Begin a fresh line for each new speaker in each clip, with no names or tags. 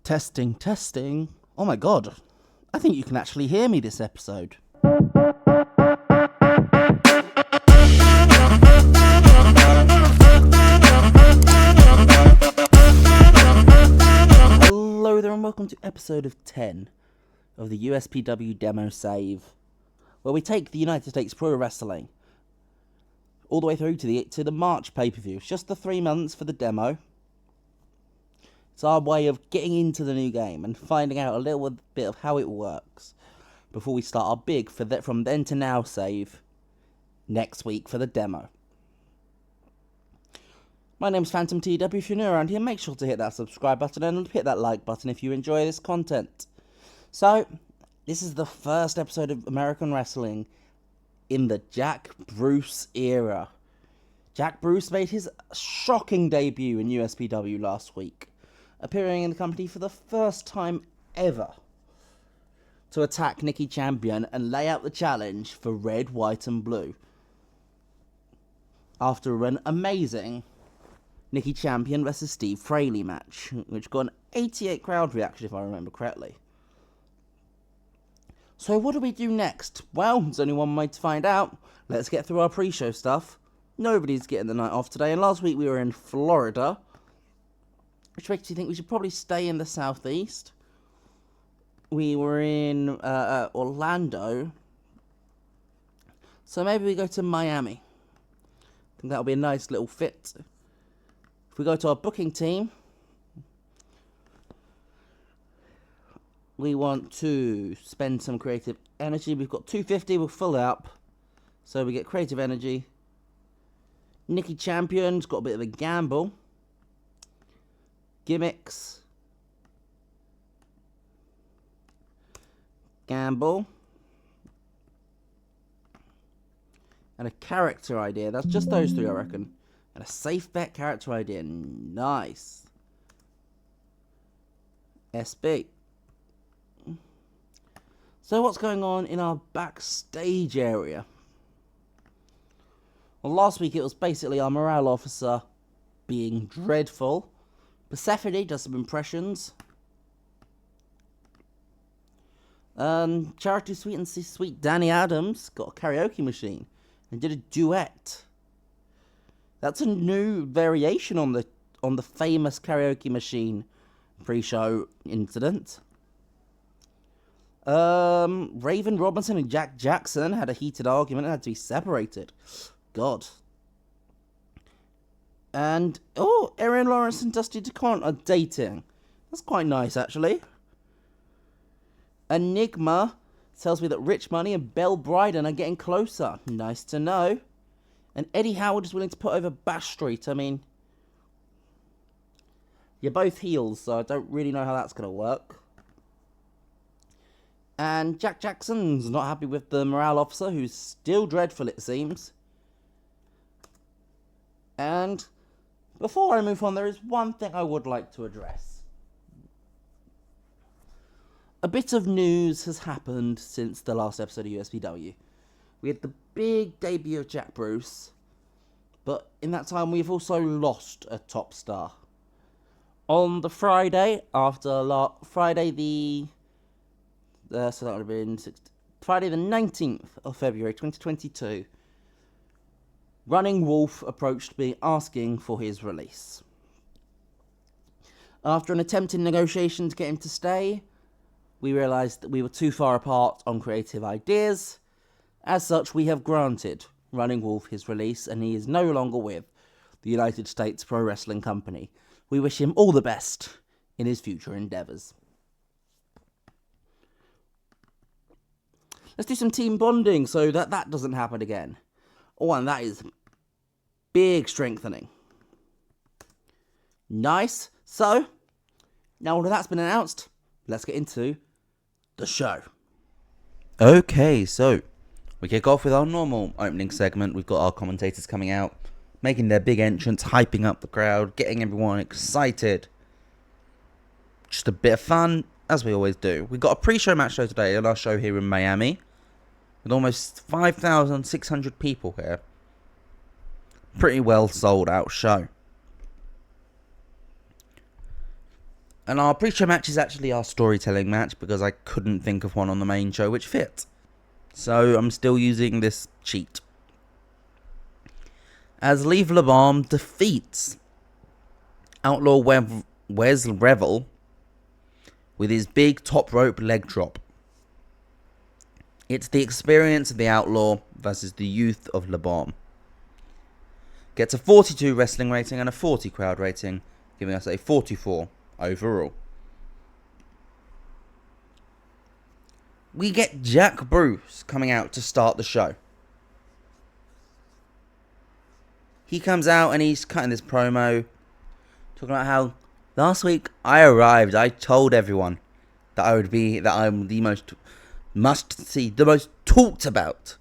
Testing, testing. Oh my god. I think you can actually hear me this episode. Hello there and welcome to episode of 10 of the USPW demo save, where we take the United States Pro Wrestling all the way through to the March pay-per-view. It's just the 3 months for the demo. It's our way of getting into the new game and finding out a little bit of how it works before we start our big from then to now save next week for the demo. My name's Phantom TEW. If you're new around here, make sure to hit that subscribe button and hit that like button if you enjoy this content. So, this is the first episode of American Wrestling in the Jack Bruce era. Jack Bruce made his shocking debut in USPW last week, appearing in the company for the first time ever to attack Nicky Champion and lay out the challenge for red, white and blue. After an amazing Nicky Champion versus Steve Frehley match, which got an 88 crowd reaction if I remember correctly. So what do we do next? Well, there's only one way to find out. Let's get through our pre-show stuff. Nobody's getting the night off today, and last week we were in Florida, which makes you think we should probably stay in the southeast. We were in Orlando, so maybe we go to Miami. I think that'll be a nice little fit. If we go to our booking team, we want to spend some creative energy. We've got 250, we'll fill it up, so we get creative energy. Nicky Champion's got a bit of a gamble. Gimmicks, gamble, and a character idea. That's just those three, I reckon. And a safe bet character idea. Nice. SB. So what's going on in our backstage area? Well, last week it was basically our morale officer being dreadful. Persephone does some impressions. Charity Sweet and Sweet Danny Adams got a karaoke machine and did a duet. That's a new variation on the famous karaoke machine pre-show incident. Raven Robinson and Jack Jackson had a heated argument and had to be separated. God. And, Erin Lawrence and Dusty DeCont are dating. That's quite nice, actually. Enigma tells me that Rich Money and Belle Bryden are getting closer. Nice to know. And Eddie Howard is willing to put over Bash Street. I mean, you're both heels, so I don't really know how that's going to work. And Jack Jackson's not happy with the morale officer, who's still dreadful, it seems. And before I move on, there is one thing I would like to address. A bit of news has happened since the last episode of USPW. We had the big debut of Jack Bruce, but in that time we've also lost a top star. On the Friday, Friday the 19th of February 2022, Running Wolf approached me asking for his release. After an attempt in negotiation to get him to stay, we realised that we were too far apart on creative ideas. As such, we have granted Running Wolf his release, and he is no longer with the United States Pro Wrestling Company. We wish him all the best in his future endeavours. Let's do some team bonding so that doesn't happen again. Oh, and that is big strengthening. Nice. So, now that that's been announced, let's get into the show. Okay, so we kick off with our normal opening segment. We've got our commentators coming out, making their big entrance, hyping up the crowd, getting everyone excited. Just a bit of fun, as we always do. We've got a pre-show match show today on our show here in Miami, with almost 5,600 people here. Pretty well sold out show. And our pre-show match is actually our storytelling match because I couldn't think of one on the main show which fit. So I'm still using this cheat. As Leave LeBarm defeats Outlaw Wes Revel with his big top rope leg drop. It's the experience of the Outlaw versus the youth of LeBarm. Gets a 42 wrestling rating and a 40 crowd rating, giving us a 44 overall. We get Jack Bruce coming out to start the show. He comes out and he's cutting this promo, talking about how last week I arrived. I told everyone that I'm the most must-see, the most talked about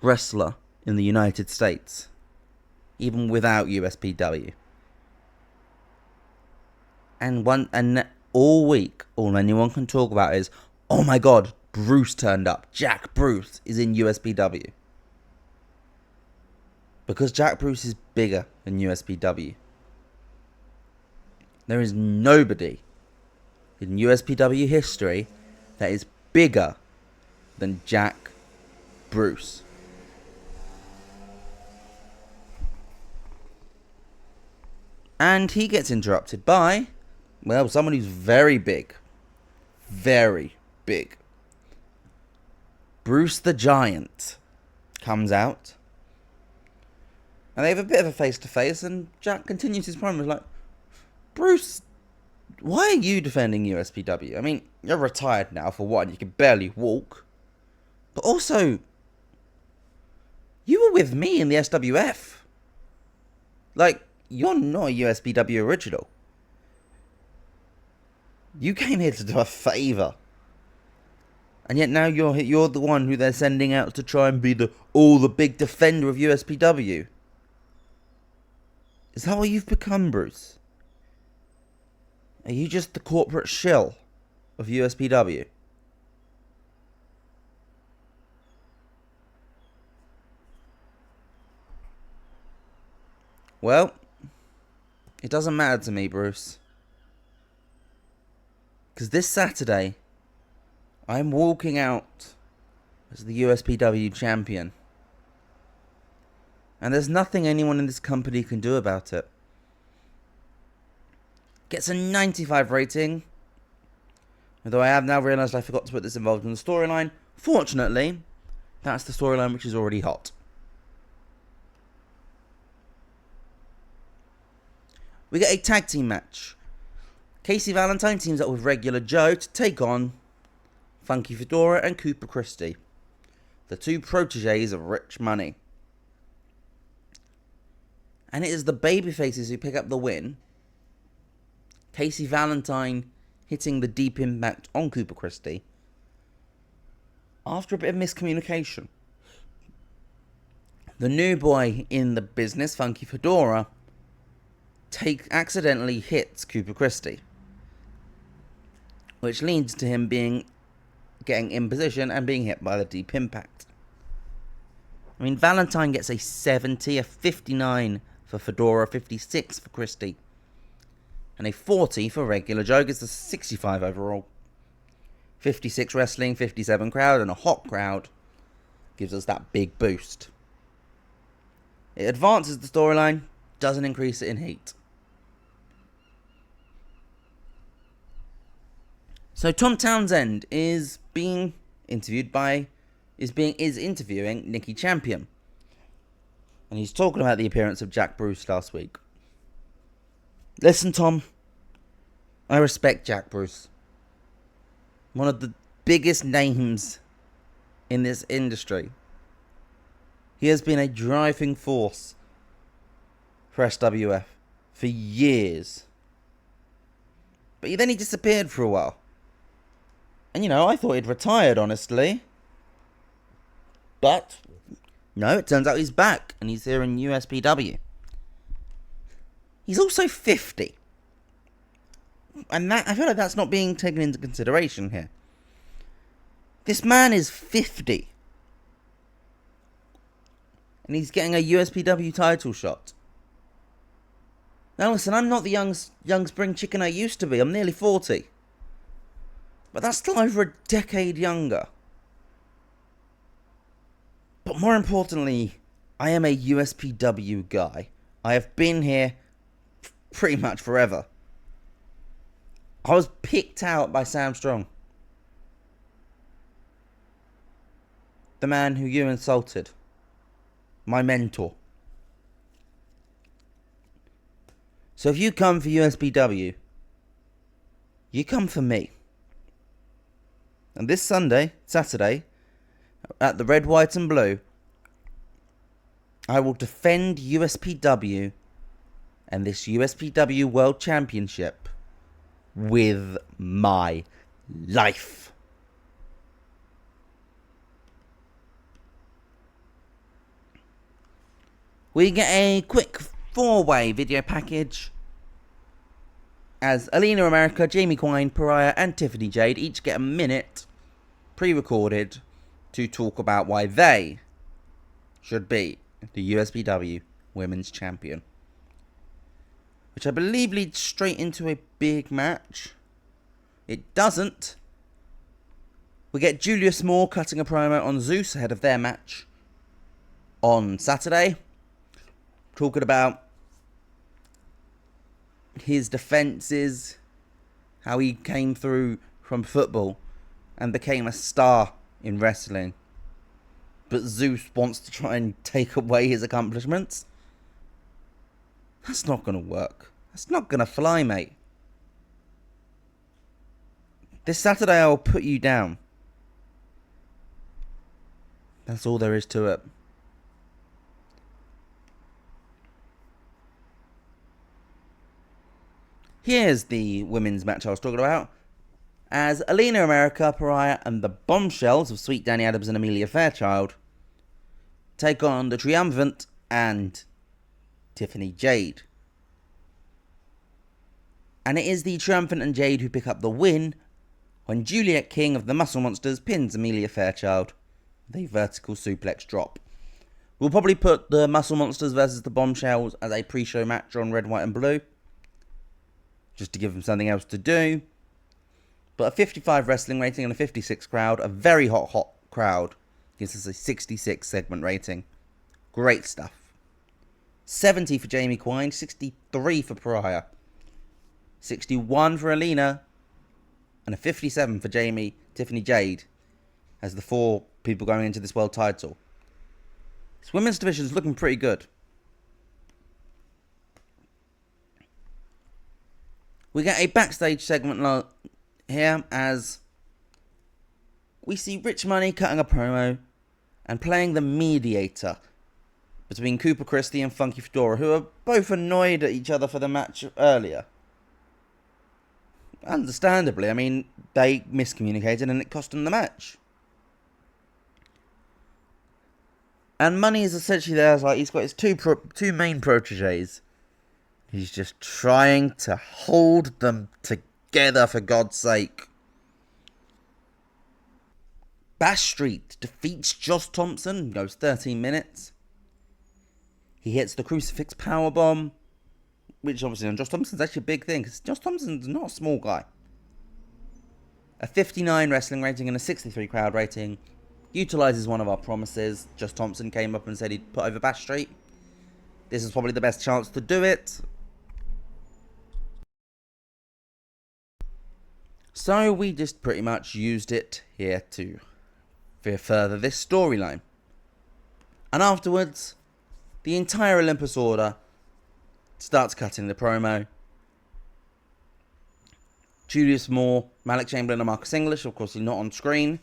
wrestler in the United States, even without USPW. And all week, all anyone can talk about is, oh my god, Bruce turned up. Jack Bruce is in USPW. Because Jack Bruce is bigger than USPW. There is nobody in USPW history that is bigger than Jack Bruce. And he gets interrupted by, well, someone who's very big. Very big. Bruce the Giant comes out. And they have a bit of a face-to-face, and Jack continues his promo like, Bruce, why are you defending USPW? I mean, you're retired now, for one, you can barely walk. But also, you were with me in the SWF. Like, you're not a USPW original. You came here to do a favour. And yet now you're the one who they're sending out to try and be the big defender of USPW. Is that what you've become, Bruce? Are you just the corporate shill of USPW? Well, it doesn't matter to me, Bruce. Because this Saturday, I'm walking out as the USPW champion. And there's nothing anyone in this company can do about it. Gets a 95 rating. Although I have now realised I forgot to put this involved in the storyline. Fortunately, that's the storyline which is already hot. We get a tag team match. Casey Valentine teams up with Regular Joe to take on Funky Fedora and Cooper Christie, the two proteges of Rich Money. And it is the babyfaces who pick up the win. Casey Valentine hitting the deep impact on Cooper Christie after a bit of miscommunication. The new boy in the business, Funky Fedora, accidentally hits Cooper Christie, which leads to him getting in position and being hit by the deep impact. I mean, Valentine gets a 70, a 59 for Fedora, 56 for Christie, and a 40 for Regular Joe. Gets a 65 overall. 56 wrestling, 57 crowd, and a hot crowd gives us that big boost. It advances the storyline, doesn't increase it in heat. So Tom Townsend is being interviewed is interviewing Nicky Champion. And he's talking about the appearance of Jack Bruce last week. Listen, Tom, I respect Jack Bruce. One of the biggest names in this industry. He has been a driving force for SWF for years. But then he disappeared for a while. And I thought he'd retired, honestly. But no, it turns out he's back, and he's here in USPW. He's also 50. And I feel like that's not being taken into consideration here. This man is 50. And he's getting a USPW title shot. Now listen, I'm not the young spring chicken I used to be. I'm nearly 40. But that's still over a decade younger. But more importantly, I am a USPW guy. I have been here pretty much forever. I was picked out by Sam Strong. The man who you insulted. My mentor. So if you come for USPW, you come for me. And this Saturday, at the Red, White and Blue, I will defend USPW and this USPW World Championship with my life. We get a quick 4-way video package as Alina America, Jamie Quine, Pariah and Tiffany Jade each get a minute pre-recorded to talk about why they should be the USPW Women's Champion. Which I believe leads straight into a big match. It doesn't. We get Julius Moore cutting a promo on Zeus ahead of their match on Saturday. Talking about his defences, how he came through from football and became a star in wrestling. But Zeus wants to try and take away his accomplishments. That's not going to work. That's not going to fly, mate. This Saturday I will put you down. That's all there is to it. Here's the women's match I was talking about. As Alina America, Pariah and the Bombshells of Sweet Danny Adams and Amelia Fairchild take on the Triumphant and Tiffany Jade. And it is the Triumphant and Jade who pick up the win when Juliet King of the Muscle Monsters pins Amelia Fairchild with a vertical suplex drop. We'll probably put the Muscle Monsters versus the Bombshells as a pre-show match on Red, White and Blue, just to give them something else to do. But a 55 wrestling rating and a 56 crowd, a very hot crowd, gives us a 66 segment rating. Great stuff. 70 for Jamie Quine, 63 for Pariah, 61 for Alina, and a 57 for Tiffany Jade, as the 4 people going into this world title. This women's division is looking pretty good. We get a backstage segment here as we see Rich Money cutting a promo and playing the mediator between Cooper Christie and Funky Fedora, who are both annoyed at each other for the match earlier. Understandably, I mean, they miscommunicated and it cost them the match. And Money is essentially there as like he's got his two main proteges. He's just trying to hold them together, for God's sake. Bash Street defeats Josh Thompson, goes 13 minutes. He hits the crucifix powerbomb, which obviously on Josh Thompson's actually a big thing, because Josh Thompson's not a small guy. A 59 wrestling rating and a 63 crowd rating utilises one of our promises. Josh Thompson came up and said he'd put over Bash Street. This is probably the best chance to do it. So we just pretty much used it here to further this storyline. And afterwards, the entire Olympus Order starts cutting the promo. Julius Moore, Malik Chamberlain and Marcus English, of course, not on screen.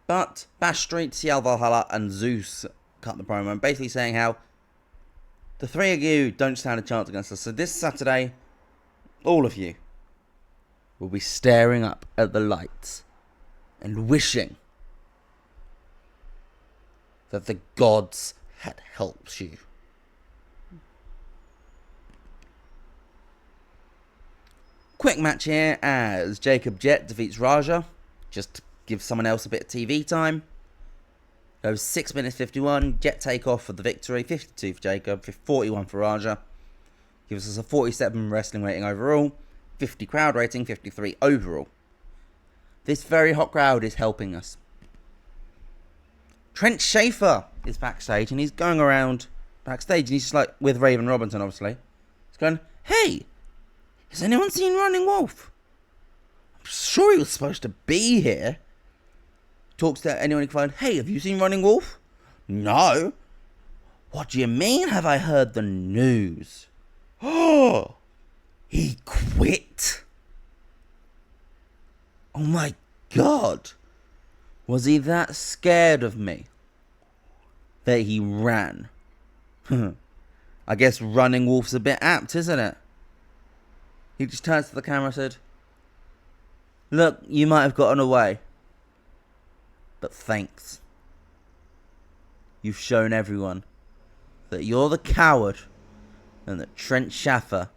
But Bash Street, Ciel Valhalla and Zeus cut the promo, basically saying how the 3 of you don't stand a chance against us. So this Saturday, all of you will be staring up at the lights and wishing that the gods had helped you. Quick match here as Jacob Jet defeats Raja, just to give someone else a bit of TV time. Goes 6 minutes 51, Jet take off for the victory, 52 for Jacob, 41 for Raja. Gives us a 47 wrestling rating overall, 50 crowd rating, 53 overall. This very hot crowd is helping us. Trent Schaefer is backstage, and he's going around backstage, and he's just like, with Raven Robinson, obviously. He's going, hey, has anyone seen Running Wolf? I'm sure he was supposed to be here. Talks to anyone he can find, hey, have you seen Running Wolf? No. What do you mean, have I heard the news? Oh, he quit. Oh my God. Was he that scared of me that he ran? I guess Running Wolf's a bit apt, isn't it? He just turns to the camera and said, look, you might have gotten away, but thanks. You've shown everyone that you're the coward and that Trent Schaefer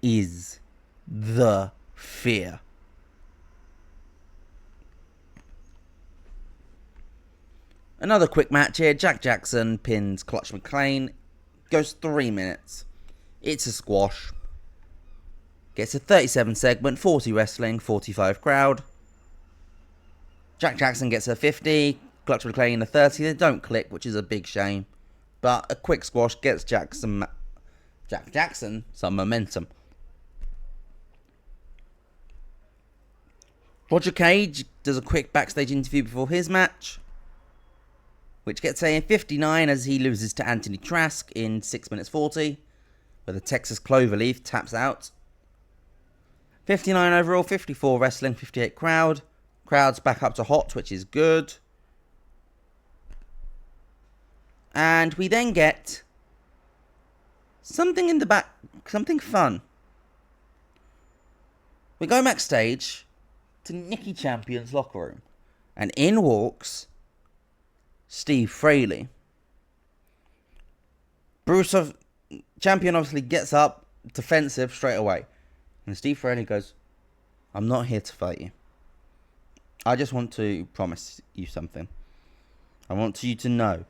is the fear. Another quick match here. Jack Jackson pins Clutch McLean. Goes 3 minutes. It's a squash. Gets a 37 segment, 40 wrestling, 45 crowd. Jack Jackson gets a 50. Clutch McLean a 30. They don't click, which is a big shame. But a quick squash gets Jack Jackson some momentum. Roger Cage does a quick backstage interview before his match, which gets a 59 as he loses to Anthony Trask in 6 minutes 40, where the Texas Cloverleaf taps out. 59 overall, 54 wrestling, 58 crowd. Crowd's back up to hot, which is good. And we then get something in the back, something fun. We go backstage to Nicky Champion's locker room, and in walks Steve Frehley. Champion obviously gets up, defensive straight away. And Steve Frehley goes, I'm not here to fight you. I just want to promise you something. I want you to know.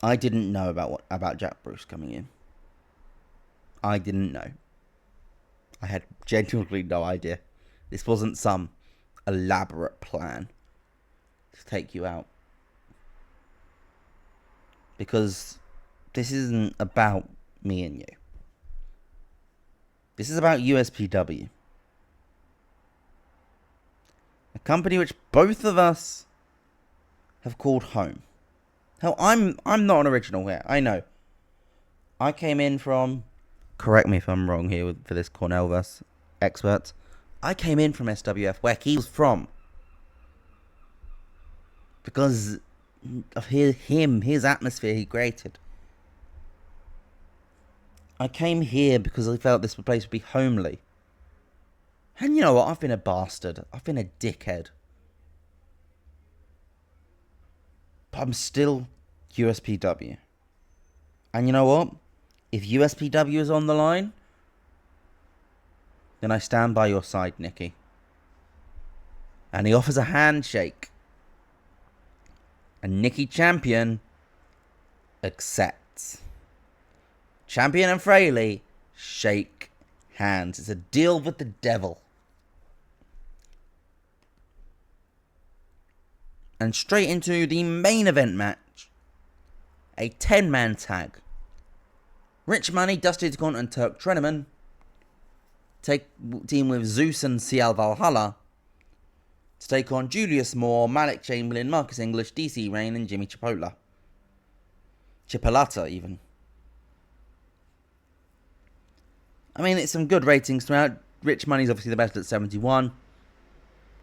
I didn't know about Jack Bruce coming in. I didn't know. I had genuinely no idea. This wasn't some elaborate plan to take you out. Because this isn't about me and you. This is about USPW. A company which both of us have called home. Hell, I'm not an original here. I know. I came in from... Correct me if I'm wrong here for this Cornell-verse expert. I came in from SWF, where he was from. Because of his atmosphere he created. I came here because I felt this place would be homely. And you know what? I've been a bastard. I've been a dickhead. But I'm still USPW. And you know what? If USPW is on the line, then I stand by your side, Nicky. And he offers a handshake. And Nicky Champion accepts. Champion and Frehley shake hands. It's a deal with the devil. And straight into the main event match. A 10-man tag. Rich Money, Dusty DeCont and Turk Treneman team with Zeus and Cial Valhalla to take on Julius Moore, Malik Chamberlain, Marcus English, DC Rain and Jimmy Chipola. Chipolata even. I mean, it's some good ratings throughout. Rich Money's obviously the best at 71.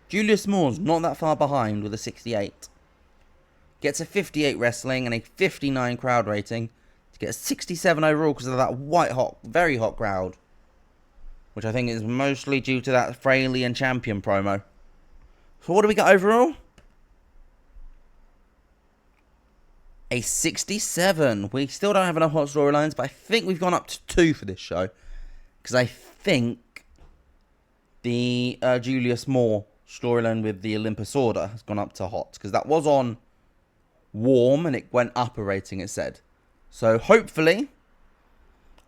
Julius Moore's not that far behind with a 68. Gets a 58 wrestling and a 59 crowd rating to get a 67 overall because of that very hot crowd. Which I think is mostly due to that Frehley and Champion promo. So what do we got overall? A 67. We still don't have enough hot storylines, but I think we've gone up to 2 for this show. Because I think the Julius Moore storyline with the Olympus Order has gone up to hot. Because that was on warm and it went up a rating, it said. So hopefully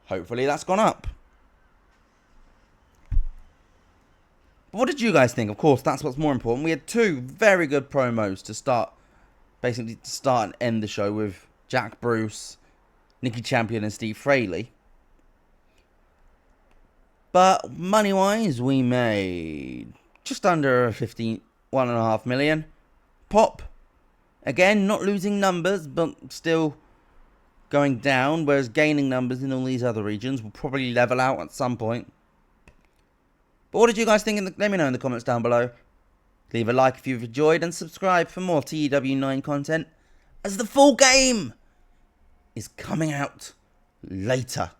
hopefully that's gone up. But what did you guys think? Of course, that's what's more important. We had 2 very good promos to start, basically to start and end the show with Jack Bruce, Nicky Champion and Steve Frehley. But money-wise, we made just under 1.5 million. Pop, again, not losing numbers, but still going down, whereas gaining numbers in all these other regions will probably level out at some point. But what did you guys think? Let me know in the comments down below. Leave a like if you've enjoyed and subscribe for more TEW9 content, as the full game is coming out later.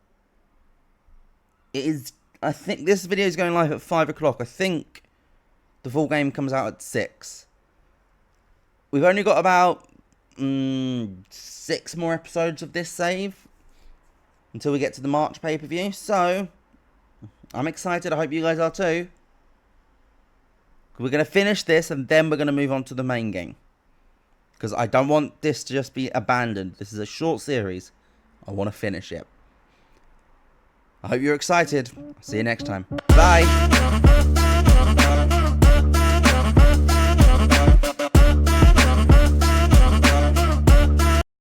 It is, I think this video is going live at 5 o'clock. I think the full game comes out at 6. We've only got about 6 more episodes of this save until we get to the March pay-per-view. So, I'm excited. I hope you guys are too. We're going to finish this and then we're going to move on to the main game. Because I don't want this to just be abandoned. This is a short series. I want to finish it. I hope you're excited. See you next time. Bye.